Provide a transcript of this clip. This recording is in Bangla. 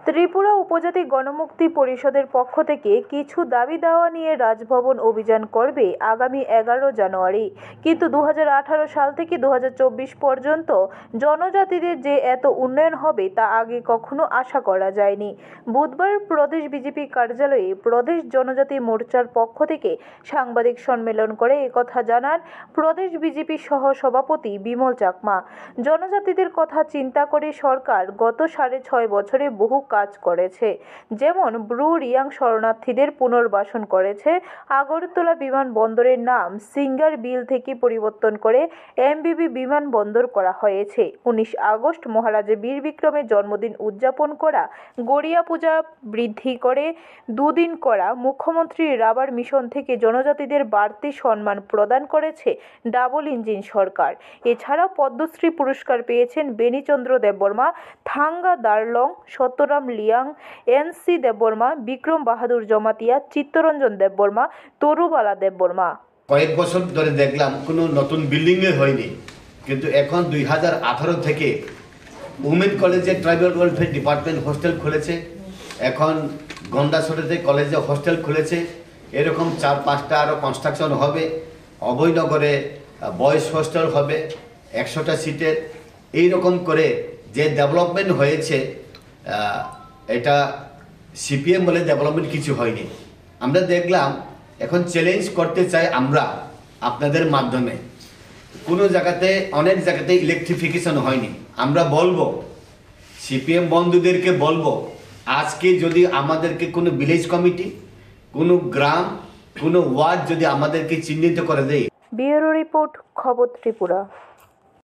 ত্রিপুরা উপজাতি গণমুক্তি পরিষদের পক্ষ থেকে কিছু দাবি দাওয়া নিয়ে রাজভবন অভিযান করবে আগামী 11 জানুয়ারি। কিন্তু 2018 সাল থেকে 2024 পর্যন্ত জনজাতিদের যে এত উন্নয়ন হবে তা আগে কখনো আশা করা যায়নি। বুধবার প্রদেশ বিজেপি কার্যালয়ে প্রদেশ জনজাতি মোর্চার পক্ষ থেকে সাংবাদিক সম্মেলন করে একথা জানান প্রদেশ বিজেপি সহ সভাপতি বিমল চাকমা। জনজাতিদের কথা চিন্তা করে সরকার গত 6.5 বছরে বহু কাজ করেছে, যেমন ব্রু রিয়াং শরণার্থীদের পুনর্বাসন করেছে, আগরতলা বিমানবন্দরের নাম সিঙ্গার বিল থেকে পরিবর্তন করে এমবিবি বিমানবন্দর করা হয়েছে। 19 আগস্ট মহারাজা বীর বিক্রমের জন্মদিন উদযাপন করা, গড়িয়া পূজা বৃদ্ধি করে 2 দিন করা, মুখ্যমন্ত্রী রাবার মিশন থেকে জনজাতিদের বাড়তি সম্মান প্রদান করেছে ডাবল ইঞ্জিন সরকার। এছাড়া পদ্মশ্রী পুরস্কার পেয়েছেন বেনিচন্দ্র দেববর্মা, থাঙ্গা দারলং, সত্যরাম লিয়াং, এনসি দেববর্মা, বিক্রম বাহাদুর জমাতিয়া, চিত্তরঞ্জন দেববর্মা, তরুবালা দেববর্মা। কয়েক বছর ধরে দেখলাম কোনো নতুন বিল্ডিংয়ে হয়নি, কিন্তু এখন 2018 থেকে উমেন কলেজে ট্রাইবাল ওয়েলফেয়ার ডিপার্টমেন্ট হোস্টেল খুলেছে, এখন গন্ডাছড়াতে কলেজে হোস্টেল খুলেছে, এরকম 4-5টা আরও কনস্ট্রাকশন হবে। অভয়নগরে বয়েজ হোস্টেল হবে 100টা সিটের। এইরকম করে যে ডেভেলপমেন্ট হয়েছে, এটা সিপিএম বলে ডেভেলপমেন্ট কিছু হয়নি। আমরা দেখলাম এখন চ্যালেঞ্জ করতে চাই আমরা আপনাদের মাধ্যমে, কোনো জায়গাতে অনেক জায়গাতে ইলেকট্রিফিকেশন হয়নি। আমরা বলবো সিপিএম বন্ধুদেরকে বলবো, আজকে যদি আমাদেরকে কোনো ভিলেজ কমিটি, কোনো গ্রাম, কোনো ওয়ার্ড যদি আমাদেরকে চিহ্নিত করে দেয়। ব্যুরো রিপোর্ট, খবর ত্রিপুরা।